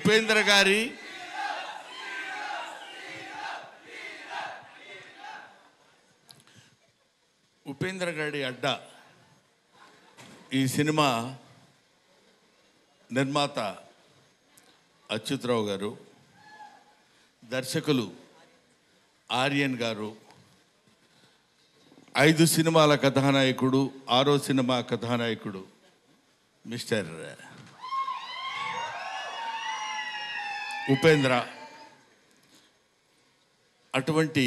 ఉపేంద్ర గారి అడ్డ ఈ సినిమా నిర్మాత అచ్యుతరావు గారు, దర్శకులు ఆర్యన్ గారు, 5 సినిమాల కథానాయకుడు, 6వ సినిమా కథానాయకుడు మిస్టర్ ఉపేంద్ర. అటువంటి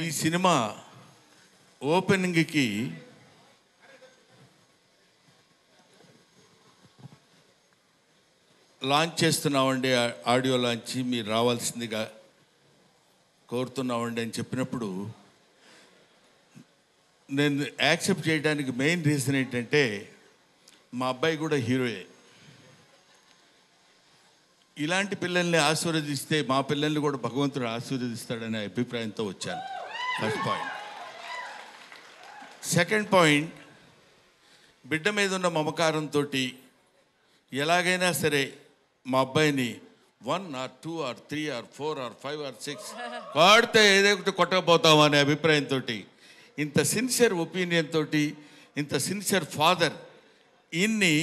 ఈ సినిమా ఓపెనింగ్కి లాంచ్ చేస్తున్నామండి, ఆడియో లాంచ్, మీరు రావాల్సిందిగా కోరుతున్నామండి అని చెప్పినప్పుడు నేను యాక్సెప్ట్ చేయడానికి మెయిన్ రీజన్ ఏంటంటే మా అబ్బాయి కూడా హీరోయే. ఇలాంటి పిల్లల్ని ఆశీర్వదిస్తే మా పిల్లల్ని కూడా భగవంతుడు ఆశీర్వదిస్తాడనే అభిప్రాయంతో వచ్చాను. First point. సెకండ్ పాయింట్, బిడ్డ మీద ఉన్న మమకారంతో ఎలాగైనా సరే మా అబ్బాయిని 1 or 2 or 3 or 4 or 5 or 6 వాడితే ఏదైతే కొట్టకపోతాం అనే అభిప్రాయంతో, ఇంత సిన్సియర్ ఒపీనియన్ తోటి, ఇంత సిన్సియర్ ఫాదర్, ఈయన్ని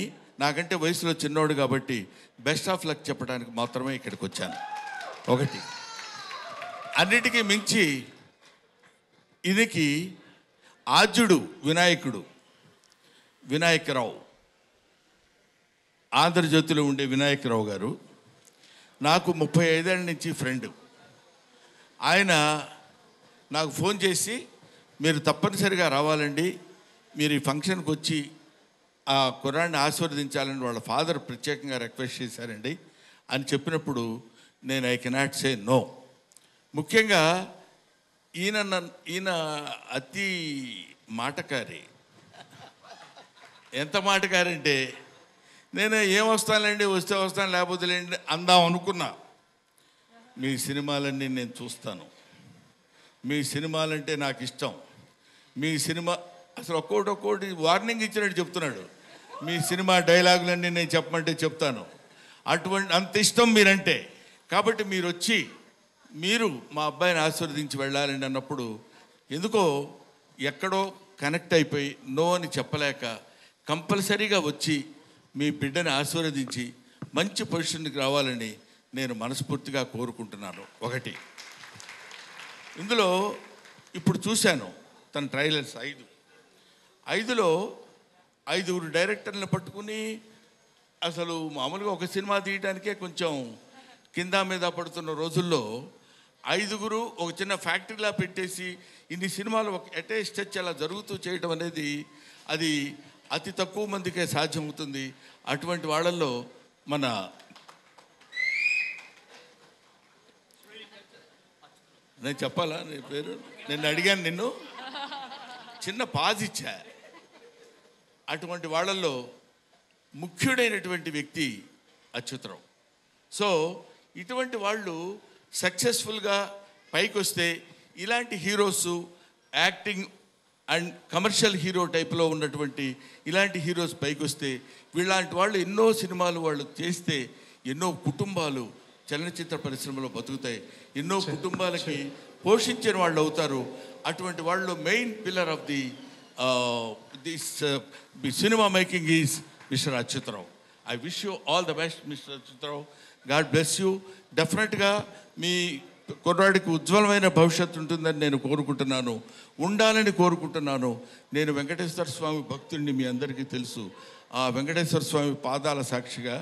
నాకంటే వయసులో చిన్నోడు కాబట్టి బెస్ట్ ఆఫ్ లక్ చెప్పడానికి మాత్రమే ఇక్కడికి వచ్చాను. ఒకటి, అన్నిటికీ మించి ఇదికి ఆద్యుడు వినాయకరావు, ఆంధ్రజ్యోతిలో ఉండే వినాయకరావు గారు నాకు 35 ఏళ్ళ నుంచి ఫ్రెండ్. ఆయన నాకు ఫోన్ చేసి, మీరు తప్పనిసరిగా రావాలండి, మీరు ఈ ఫంక్షన్కి వచ్చి ఆ కుర్రాడిని ఆశీర్వదించాలని వాళ్ళ ఫాదర్ ప్రత్యేకంగా రిక్వెస్ట్ చేశారండి అని చెప్పినప్పుడు నేను ఐ కెనాట్ సే నో. ముఖ్యంగా ఈయన అతి మాటకారి. ఎంత మాటకారంటే, నేను ఏమొస్తానులేండి, వస్తే వస్తాను లేకపోతే లేండి అందాం అనుకున్నా. మీ సినిమాలన్నీ నేను చూస్తాను, మీ సినిమాలంటే నాకు ఇష్టం, మీ సినిమా అసలు ఒక్కోటి వార్నింగ్ ఇచ్చినట్టు చెప్తున్నాడు. మీ సినిమా డైలాగులన్నీ నేను చెప్పమంటే చెప్తాను, అంత ఇష్టం మీరంటే. కాబట్టి మీరు వచ్చి మీరు మా అబ్బాయిని ఆశీర్వదించి వెళ్ళాలండి అన్నప్పుడు ఎందుకో ఎక్కడో కనెక్ట్ అయిపోయి నో అని చెప్పలేక కంపల్సరీగా వచ్చి మీ బిడ్డని ఆశీర్వదించి మంచి పొజిషన్కి రావాలని నేను మనస్ఫూర్తిగా కోరుకుంటున్నాను. ఒకటి, ఇందులో ఇప్పుడు చూశాను తన ట్రైలర్స్ 5లో 5 డైరెక్టర్లను పట్టుకుని అసలు మామూలుగా ఒక సినిమా తీయడానికే కొంచెం కింద మీద పడుతున్న రోజుల్లో 5 ఒక చిన్న ఫ్యాక్టరీలా పెట్టేసి ఇన్ని సినిమాలు ఎట్ ఏ స్టెచ్ అలా జరుగుతూ చేయడం అనేది అది అతి తక్కువ మందికే సాధ్యమవుతుంది. అటువంటి వాళ్ళల్లో మన నేను చెప్పాలా నీ పేరు? నేను అడిగాను, నిన్ను చిన్న పాజ్ ఇచ్చా. అటువంటి వాళ్ళల్లో ముఖ్యుడైనటువంటి వ్యక్తి అచ్యుతరావు. సో ఇటువంటి వాళ్ళు సక్సెస్ఫుల్గా పైకి వస్తే, ఇలాంటి heroes acting and commercial hero టైప్లో ఉన్నటువంటి ఇలాంటి హీరోస్ పైకి వస్తే, వీళ్ళంటి వాళ్ళు ఎన్నో సినిమాలు వాళ్ళు చేస్తే ఎన్నో కుటుంబాలు చలనచిత్ర పరిశ్రమలో బతుకుతాయి, ఎన్నో కుటుంబాలకి పోషించిన వాళ్ళు అవుతారు. అటువంటి వాళ్ళు main pillar of this cinema making is mister Achyuta Rao. I wish you all the best mister Achyuta Rao. God bless you. డెఫినెట్గా మీ కుర్రాడికి ఉజ్వలమైన భవిష్యత్తు ఉంటుందని నేను కోరుకుంటున్నాను, ఉండాలని కోరుకుంటున్నాను. నేను వెంకటేశ్వర స్వామి భక్తుడిని, మీ అందరికీ తెలుసు. ఆ వెంకటేశ్వర స్వామి పాదాల సాక్షిగా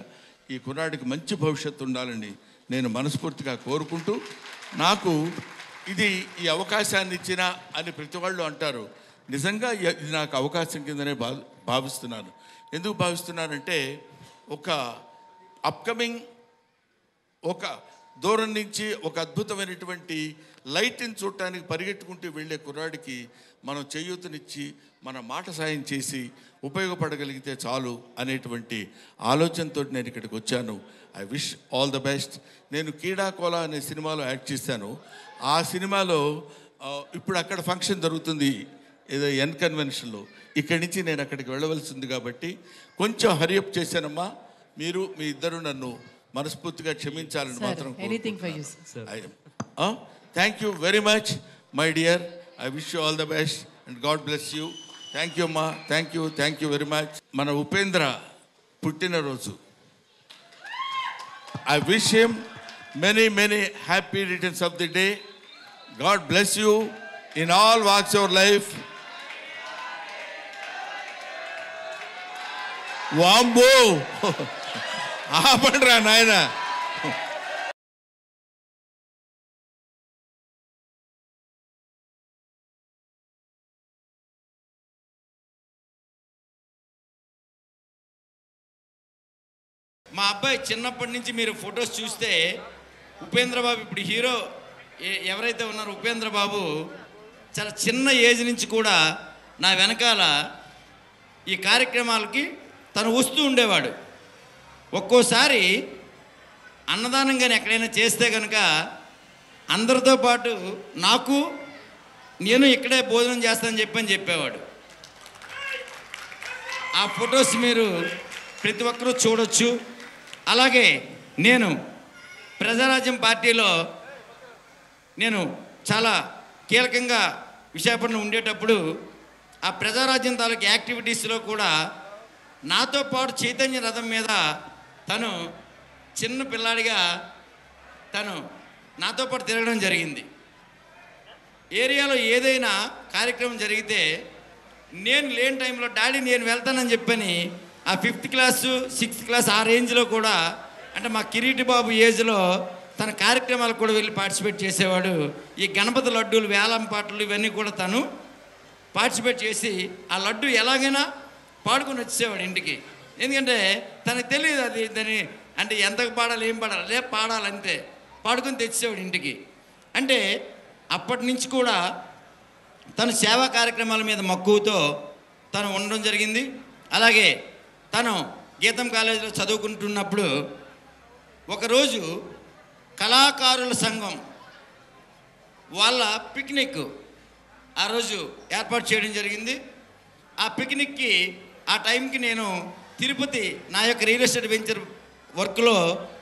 ఈ కుర్రాడికి మంచి భవిష్యత్తు ఉండాలని నేను మనస్ఫూర్తిగా కోరుకుంటూ, నాకు ఈ అవకాశాన్ని ఇచ్చిన అని ప్రతి వాళ్ళు అంటారు. నిజంగా ఇది నాకు అవకాశం కిందనే భావిస్తున్నాను. ఎందుకు భావిస్తున్నానంటే, ఒక అప్కమింగ్ ఒక దూరం నుంచి ఒక అద్భుతమైనటువంటి లైట్ని చూడటానికి పరిగెట్టుకుంటూ వెళ్ళే కుర్రాడికి మనం చేయూతనిచ్చి మన మాట సాయం చేసి ఉపయోగపడగలిగితే చాలు అనేటువంటి ఆలోచనతో నేను ఇక్కడికి వచ్చాను. I wish all the best. నేను కీడాకోల అనే సినిమాలో యాక్ట్ చేశాను. ఆ సినిమాలో ఇప్పుడు అక్కడ ఫంక్షన్ జరుగుతుంది ఏదో ఎన్ కన్వెన్షన్లో. ఇక్కడి నుంచి నేను అక్కడికి వెళ్ళవలసి ఉంది కాబట్టి కొంచెం హరియప్ చేశానమ్మా. మీరు మీ ఇద్దరు నన్ను మనస్ఫూర్తిగా క్షమించాలని మాత్రం anything for you sir. Thank you very much my dear. I wish you all the best and god bless you. Thank you అమ్మా. Thank you very much. మన ఉపేంద్ర పుట్టినరోజు. I wish him many happy returns of the day. God bless you in all walks of life. Wambo! Aapandra naina. మా అబ్బాయి చిన్నప్పటి నుంచి మీరు photos చూస్తే ఉపేంద్ర బాబు ఇప్పుడు హీరో ఎవరైతే ఉన్నారో ఉపేంద్ర బాబు చాలా చిన్న ఏజ్ నుంచి కూడా నా వెనకాల ఈ కార్యక్రమాలకి తను వస్తూ ఉండేవాడు. ఒక్కోసారి అన్నదానం కానీ ఎక్కడైనా చేస్తే కనుక అందరితో పాటు నేను ఇక్కడే భోజనం చేస్తానని చెప్పేవాడు. ఆ ఫొటోస్ మీరు ప్రతి ఒక్కరూ చూడొచ్చు. అలాగే నేను ప్రజారాజ్యం పార్టీలో నేను చాలా కీలకంగా విశాఖపట్నం ఉండేటప్పుడు ఆ ప్రజారాజ్యం తాలూకు యాక్టివిటీస్లో కూడా నాతో పాటు చైతన్య రథం మీద తను చిన్న పిల్లాడిగా తను నాతో పాటు తిరగడం జరిగింది. ఏరియాలో ఏదైనా కార్యక్రమం జరిగితే నేను లేని టైంలో డాడీ నేను వెళ్తానని చెప్పని ఆ 5th క్లాసు 6th క్లాస్ ఆ రేంజ్లో కూడా అంటే మా కిరీటి బాబు ఏజ్లో తన కార్యక్రమాలకు కూడా వెళ్ళి పార్టిసిపేట్ చేసేవాడు. ఈ గణపతి లడ్డూలు వేలం పాటలు ఇవన్నీ కూడా తను పార్టిసిపేట్ చేసి ఆ లడ్డు ఎలాగైనా పాడుకొని వచ్చేవాడు ఇంటికి. ఎందుకంటే తనకు తెలియదు అది దాన్ని అంటే ఎంతకు పాడాలి ఏం పాడాలి పాడాలంతే పాడుకొని తెచ్చేవాడు ఇంటికి. అంటే అప్పటి నుంచి కూడా తను సేవా కార్యక్రమాల మీద మక్కువతో తను ఉండడం జరిగింది. అలాగే తను గీతం కాలేజీలో చదువుకుంటున్నప్పుడు ఒకరోజు కళాకారుల సంఘం వాళ్ళ పిక్నిక్ ఆ రోజు ఏర్పాటు చేయడం జరిగింది. ఆ పిక్నిక్కి ఆ టైంకి నేను తిరుపతి నా యొక్క రియల్ ఎస్టేట్ వెంచర్ వర్క్లో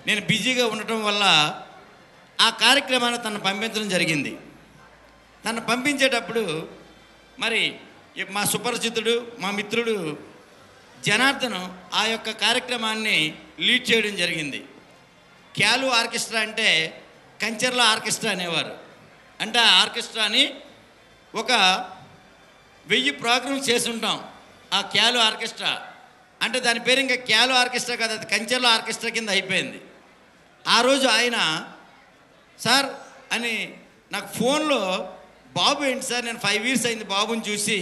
నేను బిజీగా ఉండటం వల్ల ఆ కార్యక్రమాన్ని తను పంపించడం జరిగింది. తను పంపించేటప్పుడు మరి మా సుపరిచితుడు మా మిత్రుడు జనార్దన్ ఆ యొక్క కార్యక్రమాన్ని లీడ్ చేయడం జరిగింది. క్యాలు ఆర్కెస్ట్రా అంటే కంచర్ల ఆర్కెస్ట్రా అనేవారు. అంటే ఆ ఆర్కెస్ట్రాని ఒక 1000 ప్రోగ్రామ్స్ చేసి ఉంటాం. ఆ క్యాలు ఆర్కెస్ట్రా అంటే దాని పేరు ఇంకా క్యాలు ఆర్కెస్ట్రా కాదు, అది కంచర్ల ఆర్కెస్ట్రా కింద అయిపోయింది. ఆ రోజు ఆయన సార్ అని నాకు ఫోన్లో బాబు ఏంటి సార్ నేను 5 years అయింది బాబుని చూసి,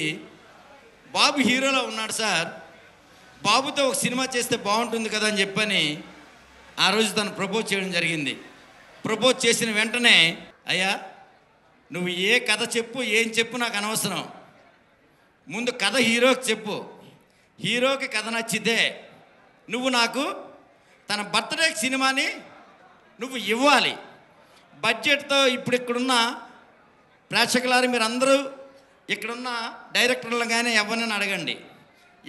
బాబు హీరోలో ఉన్నాడు సార్, బాబుతో ఒక సినిమా చేస్తే బాగుంటుంది కదా అని చెప్పని ఆ రోజు తను ప్రపోజ్ చేయడం జరిగింది. ప్రపోజ్ చేసిన వెంటనే అయ్యా నువ్వు ఏ కథ చెప్పు ఏం చెప్పు నాకు అనవసరం, ముందు కథ హీరోకి చెప్పు, హీరోకి కథ నచ్చితే నువ్వు నాకు తన బర్త్డే సినిమాని నువ్వు ఇవ్వాలి. బడ్జెట్తో ఇప్పుడు ఇక్కడున్న ప్రేక్షకులారు మీరు అందరూ ఇక్కడున్న డైరెక్టర్లు కానీ ఎవరినైనా అడగండి,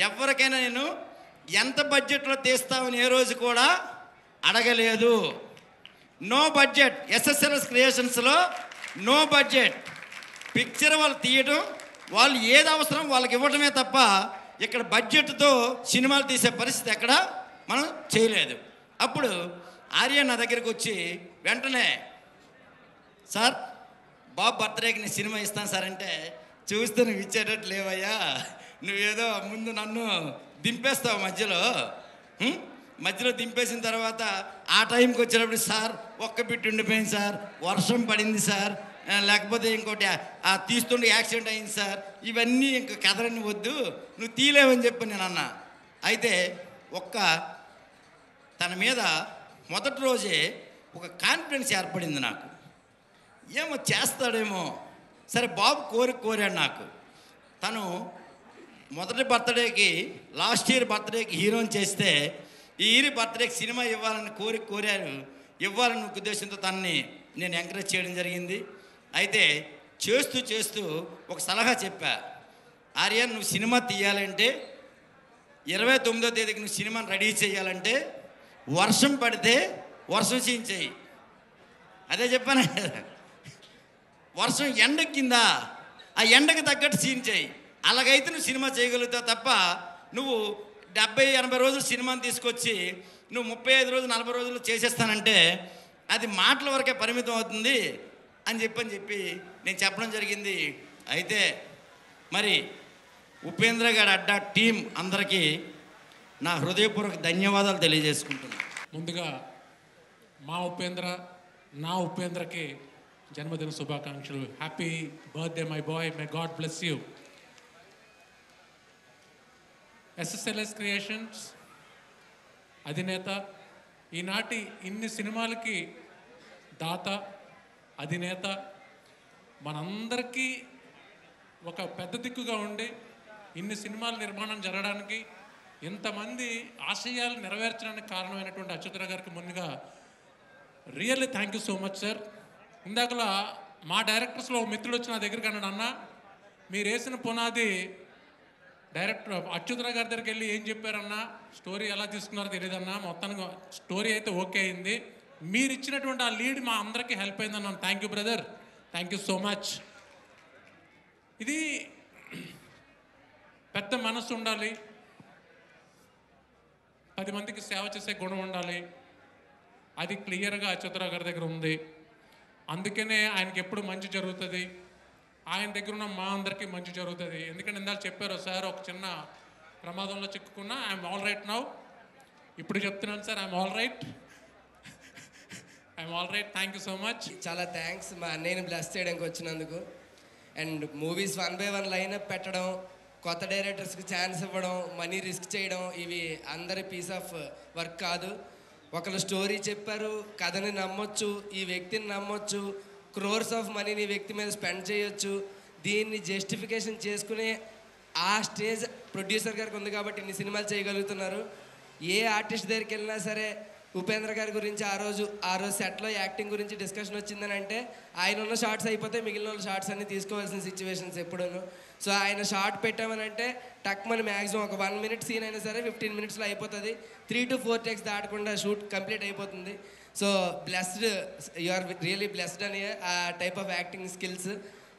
ఎవరికైనా నేను ఎంత బడ్జెట్లో తీస్తామని ఏ రోజు కూడా అడగలేదు. No budget. ఎస్ఎస్ఎల్ఎస్ క్రియేషన్స్లో నో బడ్జెట్. పిక్చర్ వాళ్ళు తీయడం వాళ్ళు ఏది అవసరం వాళ్ళకి ఇవ్వడమే తప్ప ఇక్కడ బడ్జెట్తో సినిమాలు తీసే పరిస్థితి ఎక్కడ మనం చేయలేదు. అప్పుడు ఆర్య నా దగ్గరికి వచ్చి వెంటనే సార్ బాబు బర్త్డేకి నేను సినిమా ఇస్తాను సార్ అంటే, చూస్తే నువ్వు ఇచ్చేటట్టు లేవయ్యా, నువ్వేదో ముందు నన్ను దింపేస్తావు మధ్యలో దింపేసిన తర్వాత ఆ టైంకి వచ్చేటప్పుడు సార్ ఒక్క బిట్ ఉండిపోయింది సార్, వర్షం పడింది సార్, లేకపోతే ఇంకోటి తీస్తుండే యాక్సిడెంట్ అయింది సార్, ఇవన్నీ ఇంక కథలన్నీ వద్దు నువ్వు తీలేవని చెప్పి నేను అన్నా. అయితే తన మీద మొదటి రోజే ఒక కాన్ఫిడెన్స్ ఏర్పడింది నాకు, ఏమో చేస్తాడేమో. సరే బాబు కోరాడు నాకు. తను మొదటి బర్త్డేకి లాస్ట్ ఇయర్ బర్త్డేకి హీరోని చేస్తే ఈ ఇయర్ బర్త్డేకి సినిమా ఇవ్వాలని కోరారు. ఇవ్వాలని ఉద్దేశంతో తనని నేను ఎంకరేజ్ చేయడం జరిగింది. అయితే చేస్తూ ఒక సలహా చెప్పా, ఆర్యన్ నువ్వు సినిమా తీయాలంటే 29వ తేదీకి నువ్వు సినిమాని రెడీ చేయాలంటే వర్షం పడితే వర్షం సీన్ చేయి. అదే చెప్పాను కదా, వర్షం ఎండెక్కిందా ఆ ఎండకి తగ్గట్టు సీన్ చేయి. అలాగైతే నువ్వు సినిమా చేయగలుగుతావు తప్ప నువ్వు 70-80 రోజులు సినిమాని తీసుకొచ్చి నువ్వు 35 రోజులు 40 రోజులు చేసేస్తానంటే అది మాటల వరకే పరిమితం అవుతుంది అని చెప్పి నేను చెప్పడం జరిగింది. అయితే మరి ఉపేంద్ర గారి అడ్డా టీం అందరికీ నా హృదయపూర్వక ధన్యవాదాలు తెలియజేసుకుంటున్నాను. ముందుగా మా ఉపేంద్ర, నా ఉపేంద్రకి జన్మదిన శుభాకాంక్షలు. Happy birthday my boy, may God bless you. SSLS creations అధినేత, ఈనాటి ఇన్ని సినిమాలకి దాత, అధినేత, మనందరికీ ఒక పెద్ద దిక్కుగా ఉండి ఇన్ని సినిమాల నిర్మాణం జరగడానికి, ఇంతమంది ఆశయాలు నెరవేర్చడానికి కారణమైనటువంటి అచ్యుతరావు గారికి ముందుగా really thank you so much sir. ఇందాకలా మా డైరెక్టర్స్లో మిత్రులు వచ్చి నా దగ్గరికి అన్నాడు, అన్న మీరు వేసిన పునాది డైరెక్టర్ అచ్యుతరావు గారి దగ్గరికి వెళ్ళి ఏం చెప్పారన్నా, స్టోరీ ఎలా తీసుకున్నారో తెలియదన్నా, మొత్తానికి స్టోరీ అయితే ఓకే అయింది, మీరు ఇచ్చినటువంటి ఆ లీడ్ మా అందరికీ హెల్ప్ అయిందన్నాను. Thank you brother, thank you so much. ఇది పెద్ద మనసు ఉండాలి, 10 మందికి సేవ చేసే గుణం ఉండాలి. అది క్లియర్గా అచ్యుతరావు గారి దగ్గర ఉంది. అందుకనే ఆయనకి ఎప్పుడు మంచి జరుగుతుంది, ఆయన దగ్గర ఉన్న మా అందరికీ మంచి జరుగుతుంది. ఎందుకంటే ఇందాక చెప్పారు సార్, ఒక చిన్న ప్రమాదంలో చిక్కుకున్నా, ఐఎమ్ ఆల్ రైట్ నౌ. ఇప్పుడు చెప్తున్నాను sir, I'm all right, I'm all right. Thank you so much. చాలా థ్యాంక్స్ మా అన్నయ్యని బ్లెస్ చేయడానికి వచ్చినందుకు. అండ్ మూవీస్ 1 by 1 లైనప్ పెట్టడం, కొత్త డైరెక్టర్స్కి ఛాన్స్ ఇవ్వడం, మనీ రిస్క్ చేయడం, ఇవి అందరి పీస్ ఆఫ్ వర్క్ కాదు. ఒకళ్ళు స్టోరీ చెప్పారు, కథని నమ్మొచ్చు, ఈ వ్యక్తిని నమ్మొచ్చు, క్రోర్స్ ఆఫ్ మనీని ఈ వ్యక్తి మీద స్పెండ్ చేయొచ్చు. దీన్ని జస్టిఫికేషన్ చేసుకునే ఆ స్టేజ్ ప్రొడ్యూసర్ గారికి ఉంది కాబట్టి ఇన్ని సినిమాలు చేయగలుగుతున్నారు. ఏ ఆర్టిస్ట్ దగ్గరికి వెళ్ళినా సరే ఉపేంద్ర గారి గురించి ఆ రోజు సెట్లో యాక్టింగ్ గురించి డిస్కషన్ వచ్చిందని అంటే ఆయన ఉన్న షార్ట్స్ అయిపోతే మిగిలిన వాళ్ళ షార్ట్స్ అన్ని తీసుకోవాల్సిన సిచ్యువేషన్స్ ఎప్పుడూను. సో ఆయన షార్ట్ పెట్టామని అంటే టక్మని మ్యాక్సిమం ఒక 1 minute సీన్ అయినా సరే 15 minutesలో అయిపోతుంది. 3 to 4 takes దాటకుండా షూట్ కంప్లీట్ అయిపోతుంది. So blessed, you are really blessed అని ఆ type of acting skills.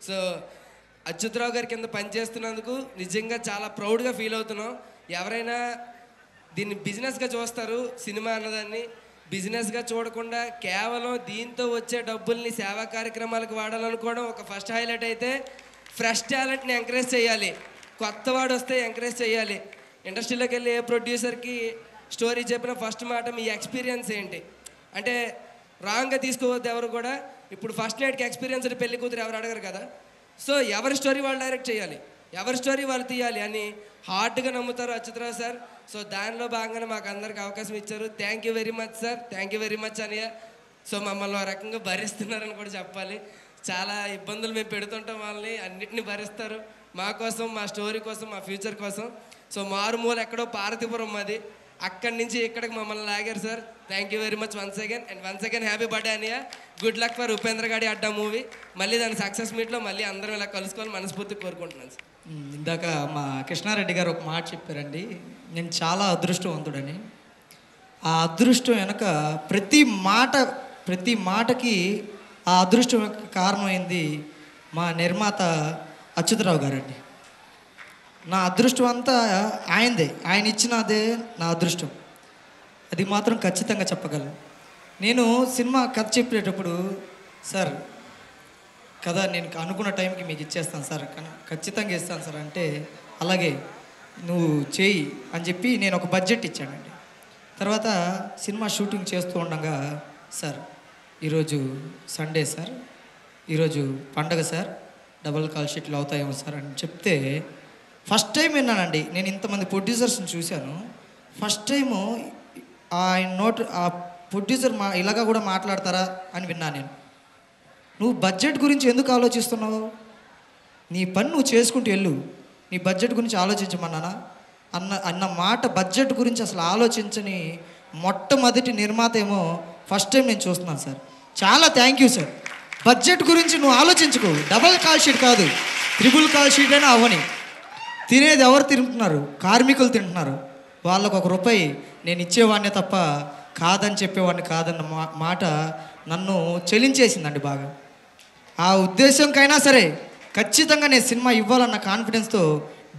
So Achyutarao గారి కింద పనిచేస్తున్నందుకు నిజంగా చాలా ప్రౌడ్గా ఫీల్ అవుతున్నాం. ఎవరైనా దీన్ని బిజినెస్గా చూస్తారు, సినిమా అన్నదాన్ని బిజినెస్గా చూడకుండా కేవలం దీంతో వచ్చే డబ్బుల్ని సేవా కార్యక్రమాలకు వాడాలనుకోవడం ఒక ఫస్ట్ హైలైట్. అయితే ఫ్రెష్ టాలెంట్ని ఎంకరేజ్ చేయాలి, కొత్త వాడు వస్తే ఎంకరేజ్ చేయాలి. ఇండస్ట్రీలోకి వెళ్ళి ఏ ప్రొడ్యూసర్కి స్టోరీ చెప్పిన ఫస్ట్ మాట మీ ఎక్స్పీరియన్స్ ఏంటి అంటే రాంగ్గా తీసుకోవద్దు ఎవరు కూడా. ఇప్పుడు ఫస్ట్ నైట్కి ఎక్స్పీరియన్స్డ్ పెళ్లి కూతురు ఎవరు అడగరు కదా. సో ఎవరి స్టోరీ వాళ్ళు డైరెక్ట్ చేయాలి, ఎవరి స్టోరీ వాళ్ళు తీయాలి అని హార్డ్గా నమ్ముతారు అచ్యుతరావు సార్. సో దానిలో భాగంగానే మాకు అందరికి అవకాశం ఇచ్చారు. Thank you very much sir, thank you very much అనియ. సో మమ్మల్ని ఒక రకంగా భరిస్తున్నారని కూడా చెప్పాలి. చాలా ఇబ్బందులు మేము పెడుతుంటాం, వాళ్ళని అన్నిటిని భరిస్తారు మా కోసం, మా స్టోరీ కోసం, మా ఫ్యూచర్ కోసం. సో మారుమూల ఎక్కడో పార్వతీపురం మాది, అక్కడి నుంచి ఇక్కడికి మమ్మల్ని లాగారు sir. Thank you very much once again. And once again happy birthday అనియ. Good luck for Upendra Gadi Adda movie. మళ్ళీ దాని సక్సెస్ మీట్లో మళ్ళీ అందరం ఇలా కలుసుకోవాలని మనస్ఫూర్తిగా కోరుకుంటున్నాను సార్. ఇందాక మా కృష్ణారెడ్డి గారు ఒక మాట చెప్పారండి, నేను చాలా అదృష్టవంతుడని. ఆ అదృష్టం వెనక ప్రతి మాటకి ఆ అదృష్టం యొక్క కారణమైంది మా నిర్మాత అచ్యుతరావు గారండి. నా అదృష్టం అంతా ఆయనదే, ఆయన ఇచ్చినదే నా అదృష్టం, అది మాత్రం ఖచ్చితంగా చెప్పగలను. నేను సినిమా కథ చెప్పేటప్పుడు సార్ కదా నేను అనుకున్న టైంకి మీకు ఇచ్చేస్తాను సార్, ఖచ్చితంగా ఇస్తాను సార్ అంటే అలాగే నువ్వు చేయి అని చెప్పి నేను ఒక బడ్జెట్ ఇచ్చానండి. తర్వాత సినిమా షూటింగ్ చేస్తూ ఉండగా సార్ ఈరోజు సండే సార్, ఈరోజు పండగ సార్, డబుల్ కాల్ షీట్లు అవుతాయేమో సార్ అని చెప్తే ఫస్ట్ టైం విన్నానండి. నేను ఇంతమంది ప్రొడ్యూసర్స్ని చూశాను, ఫస్ట్ టైము ఆ ప్రొడ్యూసర్ ఇలాగా కూడా మాట్లాడతారా అని విన్నాను నేను. నువ్వు బడ్జెట్ గురించి ఎందుకు ఆలోచిస్తున్నావు, నీ పని నువ్వు చేసుకుంటూ వెళ్ళు, నీ బడ్జెట్ గురించి ఆలోచించమన్నానా అన్న మాట. బడ్జెట్ గురించి అసలు ఆలోచించని మొట్టమొదటి నిర్మాత ఏమో ఫస్ట్ టైం నేను చూస్తున్నాను సార్. చాలా థ్యాంక్ యూ సార్. బడ్జెట్ గురించి నువ్వు ఆలోచించుకో, డబల్ కాల్ షీట్ కాదు, 3 కాల్ షీట్ అయినా అవని. తినేది ఎవరు తింటున్నారు, కార్మికులు తింటున్నారు, వాళ్ళకు ₹1 నేను ఇచ్చేవాడినే తప్ప కాదని చెప్పేవాడిని కాదన్న మాట నన్ను చెలించేసిందండి బాగా. ఆ ఉద్దేశంకైనా సరే ఖచ్చితంగా నేను సినిమా ఇవ్వాలన్న కాన్ఫిడెన్స్తో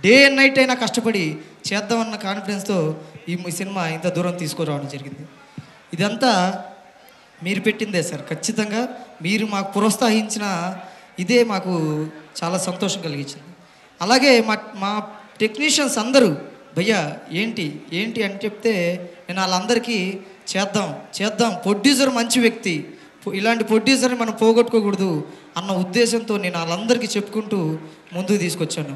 డే అండ్ నైట్ అయినా కష్టపడి చేద్దామన్న కాన్ఫిడెన్స్తో ఈ సినిమా ఇంత దూరం తీసుకురావడం జరిగింది. ఇదంతా మీరు పెట్టిందే సార్. ఖచ్చితంగా మీరు మాకు ప్రోత్సహించిన ఇదే మాకు చాలా సంతోషం కలిగించింది. అలాగే మా టెక్నీషియన్స్ అందరూ భయ్యా ఏంటి ఏంటి అని చెప్తే నేను వాళ్ళందరికీ చేద్దాం ప్రొడ్యూసర్ మంచి వ్యక్తి, ఇలాంటి ప్రొడ్యూసర్ని మనం పోగొట్టుకోకూడదు అన్న ఉద్దేశంతో నేను వాళ్ళందరికీ చెప్పుకుంటూ ముందుకు తీసుకొచ్చాను.